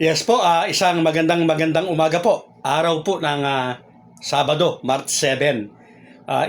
Yes po, isang magandang umaga po. Araw po ng Sabado, March 7.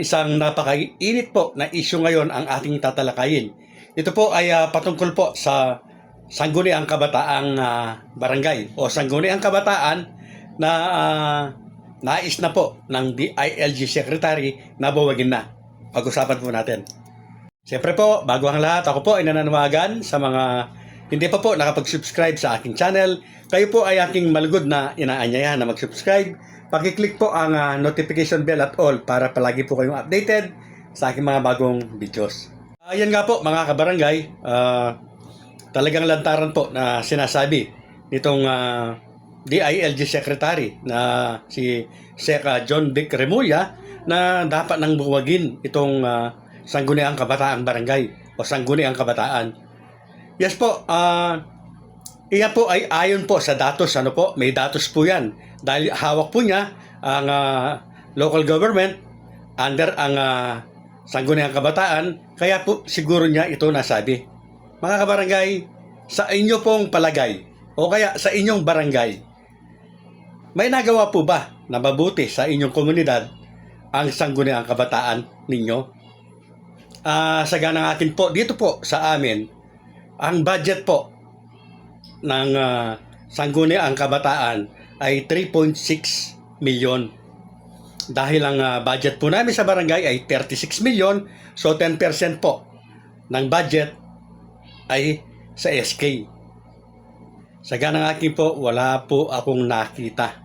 Isang napakainit po na issue ngayon ang ating tatalakayin. Ito po ay patungkol po sa Sangguniang Kabataang Barangay o Sangguniang Kabataan na nais na po ng DILG Secretary na buwagin na. Pag-usapan po natin. Siyempre po, bago ang lahat, ako po ay nananawagan sa mga hindi pa po nakapag-subscribe sa aking channel. Kayo po ay aking malugod na inaanyayahan na mag-subscribe. Pakiclick po ang notification bell at all para palagi po kayong updated sa aking mga bagong videos. Ayan nga po mga kabarangay, talagang lantaran po na sinasabi nitong DILG Secretary na si Sec. John Vic Remulla na dapat nang buwagin itong Sangguniang Kabataang Barangay o Sangguniang Kabataan. Yes po, iyan po ay ayon po sa datos, may datos po yan. Dahil hawak po niya ang local government under ang Sangguniang Kabataan, kaya po siguro niya ito nasabi. Mga kabarangay, sa inyo pong palagay o kaya sa inyong barangay, may nagawa po ba na mabuti sa inyong komunidad ang Sangguniang Kabataan ninyo? Sa ganang akin po, dito po sa amin, ang budget po ng Sangguniang Kabataan ay 3.6 million. Dahil ang budget po namin sa barangay ay 36 million, so 10% po ng budget ay sa SK. Sa ganang akin po, wala po akong nakita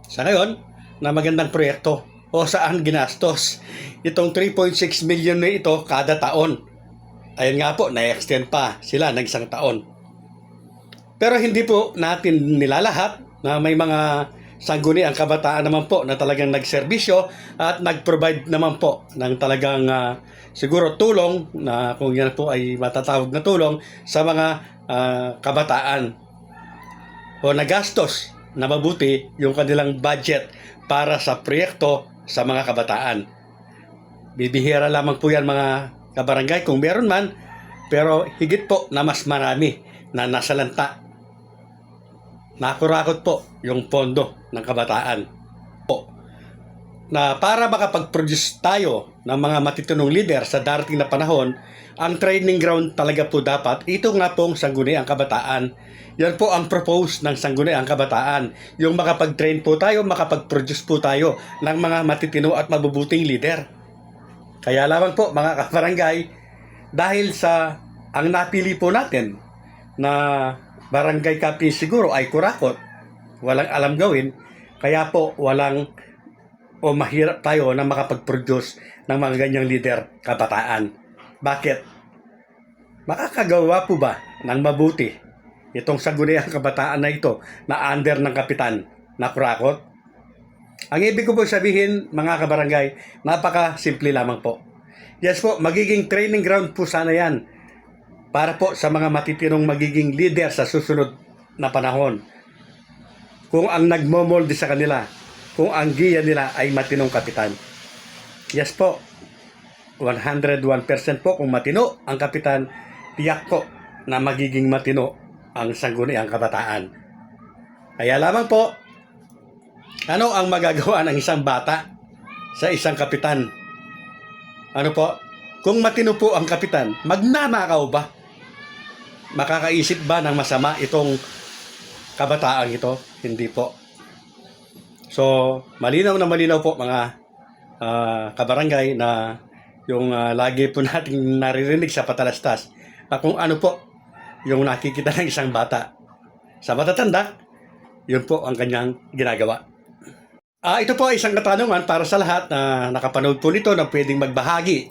sa ngayon na magandang proyekto o saan ginastos itong 3.6 million na ito kada taon. Ayun nga po, na-extend pa sila ng isang taon. Pero hindi po natin nilalahat na may mga Sangguniang Kabataan naman po na talagang nagserbisyo at nag-provide naman po ng talagang siguro tulong na kung yan po ay matatawag na tulong sa mga kabataan o nagastos na mabuti yung kanilang budget para sa proyekto sa mga kabataan. Bibihira lamang po yan mga kabarangay kung meron man, pero higit po na mas marami na nasalanta. Nakurakot po yung pondo ng kabataan po na para makapag-produce tayo ng mga matitinong leader sa darating na panahon. Ang training ground talaga po dapat ito nga pong Sangguniang Kabataan. Yan po ang propose ng Sangguniang Kabataan, yung makapag-train po tayo, makapag-produce po tayo ng mga matitino at mabubuting leader. Kaya lamang po mga kabarangay, dahil sa ang napili po natin na barangay captain siguro ay kurakot, walang alam gawin, kaya po walang o mahirap tayo na makapag-produce ng mga ganyang leader kabataan. Bakit? Makakagawa po ba ng mabuti itong Sangguniang Kabataan na ito na under ng kapitan na kurakot? Ang ibig ko po sabihin mga kabarangay, napaka-simple lamang po. Yes po, magiging training ground po sana yan para po sa mga matitinong magiging leader sa susunod na panahon. Kung ang nagmomolde sa kanila, kung ang giya nila ay matinong kapitan. Yes po, 101% po kung matino ang kapitan, tiyak po na magiging matino ang Sangguniang Kabataan. Kaya lamang po, ano ang magagawa ng isang bata sa isang kapitan? Ano po? Kung matino po ang kapitan, magnanakaw ba? Makakaisip ba ng masama itong kabataang ito? Hindi po. So, malinaw na malinaw po mga kabarangay na yung lagi po nating naririnig sa patalastas na kung ano po yung nakikita ng isang bata sa matatanda, yun po ang kanyang ginagawa. Ito po ay isang katanungan para sa lahat na nakapanood po nito na pwedeng magbahagi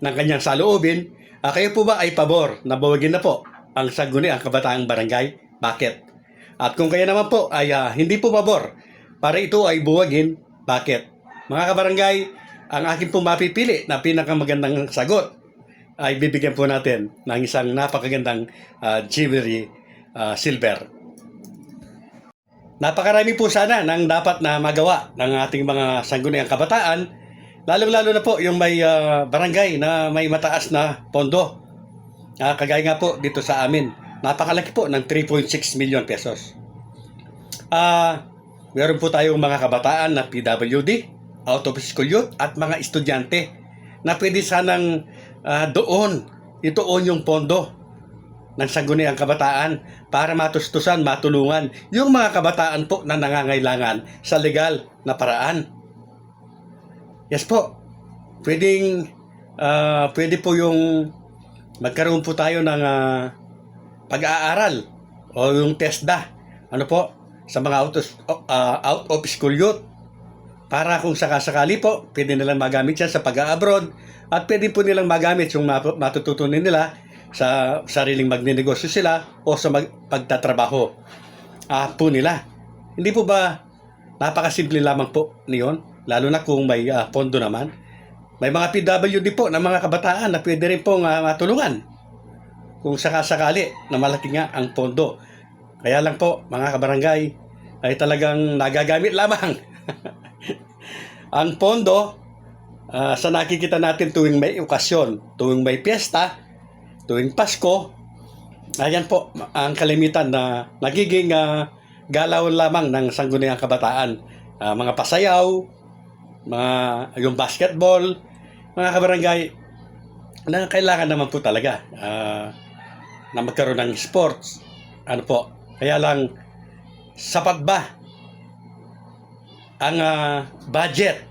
ng kanyang saloobin. Kayo po ba ay pabor na bawagin na po ang Sangguniang Kabataang Barangay? Bakit? At kung kayo naman po ay hindi po pabor para ito ay buwagin, bakit? Mga kabarangay, ang akin po mapipili na pinakamagandang sagot ay bibigyan po natin ng isang napakagandang jewelry silver. Napakarami po sana ng dapat na magawa ng ating mga Sangguniang Kabataan, lalong-lalo na po yung may barangay na may mataas na pondo. Kagaya nga po dito sa amin, napakalaki po ng 3.6 million pesos. Meron po tayong mga kabataan na PWD, out of school youth, at mga estudyante na pwede sanang doon ituon yung pondo ng Sangguniang Kabataan para matustusan, matulungan yung mga kabataan po na nangangailangan sa legal na paraan. Yes po, pwede po yung magkaroon po tayo ng pag-aaral o yung TESDA, sa mga out of school youth, para kung sakasakali po, pwede nilang magamit yan sa pag-abroad at pwede po nilang magamit yung matututunan nila sa sariling magnenegosyo sila o sa pagtatrabaho po nila. Hindi po ba napakasimple lamang po niyon? Lalo na kung may pondo naman. May mga PWD po na mga kabataan na pwede rin pong matulungan kung sakasakali na malaki nga ang pondo. Kaya lang po, mga kabarangay, ay talagang nagagamit lamang ang pondo sa nakikita natin tuwing may okasyon, tuwing may piyesta, tuwing Pasko. Ayan po ang kalimitan na nagiging galaw lamang ng Sangguniang Kabataan. Mga pasayaw, yung basketball, mga kabarangay, na kailangan naman po talaga na magkaroon ng sports. Kaya lang, sapat ba ang budget?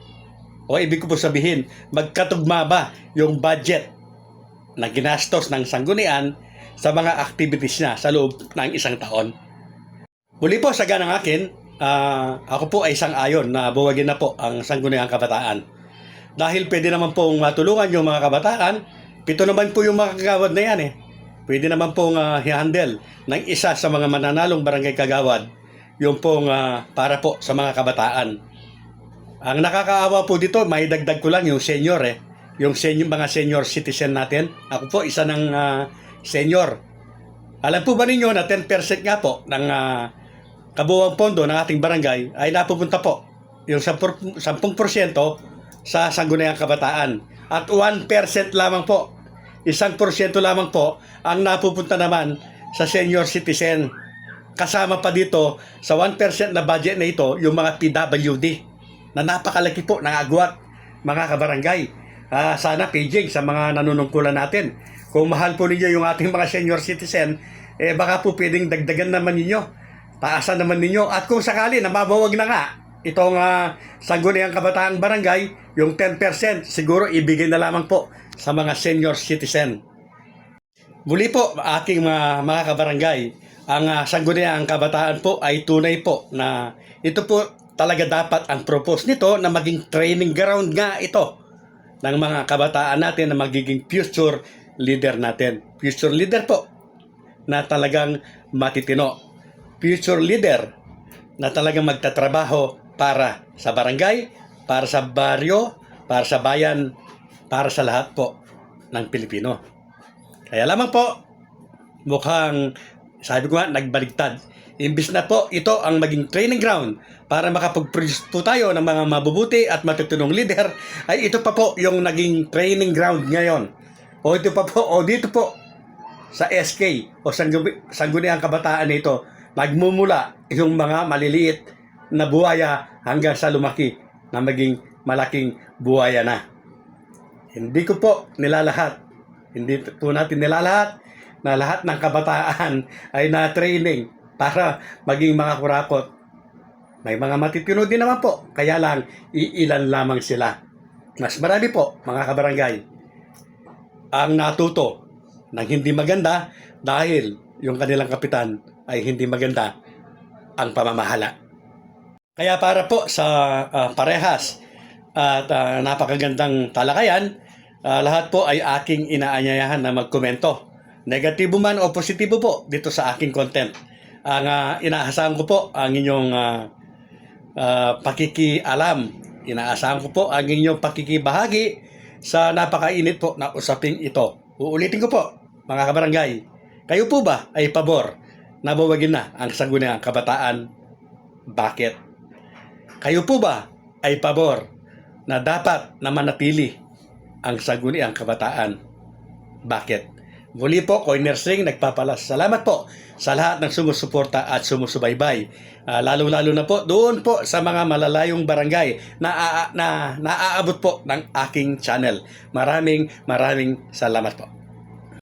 O ibig ko po sabihin, magkatugma ba yung budget na ginastos ng sanggunian sa mga activities niya sa loob ng isang taon? Muli po, sa ganang akin, ako po ay sang-ayon na buwagin na po ang Sangguniang Kabataan. Dahil pwede naman pong matulungan yung mga kabataan, 7 naman po yung mga kagawad na yan Pwede naman pong i-handle ng isa sa mga mananalong barangay kagawad yung pong para po sa mga kabataan. Ang nakakaawa po dito, may dagdag ko lang yung senior yung mga senior citizen natin. Ako po isa ng senior. Alam po ba ninyo na 10% nga po ng kabuuang pondo ng ating barangay ay napupunta po yung 10% sa Sangguniang Kabataan. At 1% lamang po, 1% lamang po ang napupunta naman sa senior citizen. Kasama pa dito sa 1% na budget na ito yung mga PWD na napakalaki po ng agwat, mga kabarangay. Sana paging sa mga nanunungkulan natin. Kung mahal po ninyo yung ating mga senior citizen, baka po pwedeng dagdagan naman ninyo, taasan naman ninyo, at kung sakali na mabawag na nga itong Sangguniang Kabataang Barangay, yung 10% siguro ibigay na lamang po sa mga senior citizen. Muli po, aking mga kabarangay, ang Sangguniang Kabataan po ay tunay po na ito po talaga dapat ang propose nito na maging training ground nga ito ng mga kabataan natin na magiging future leader natin. Future leader po na talagang matitino. Future leader na talagang magtatrabaho para sa barangay, para sa baryo, para sa bayan, para sa lahat po ng Pilipino. Kaya lamang po, mukhang, sabi ko nga, nagbaligtad. Imbis na po ito ang maging training ground para makapag-produce po tayo ng mga mabubuti at matutunong leader, ay ito pa po yung naging training ground ngayon. O ito pa po, o dito po sa SK o Sangguniang Kabataan nito, nagmumula yung mga maliliit na buhaya hanggang sa lumaki na maging malaking buhaya na. Hindi ko po nilalahat. Hindi po natin nilalahat na lahat ng kabataan ay na-training para maging mga kurakot. May mga matitino din naman po, kaya lang iilan lamang sila. Mas marami po, mga kabarangay, ang natuto ng hindi maganda dahil yung kanilang kapitan ay hindi maganda ang pamamahala. Kaya para po sa parehas at napakagandang talakayan, lahat po ay aking inaanyayahan na magkomento. Negatibo man o positibo po dito sa aking content. Ang inaasahan ko po ang inyong pakikialam. Inaasahan ko po ang inyong pakikibahagi sa napakainit po na usaping ito. Uulitin ko po, mga kabarangay, kayo po ba ay pabor na bawagin na ang Sangguniang Kabataan? Bakit? Kayo po ba ay pabor na dapat na manatili ang Sangguniang Kabataan? Bakit? Muli po, Coinersing nagpapalas. Salamat po sa lahat ng sumusuporta at sumusubaybay. Lalo-lalo na po doon po sa mga malalayong barangay na naaabot po ng aking channel. Maraming salamat po.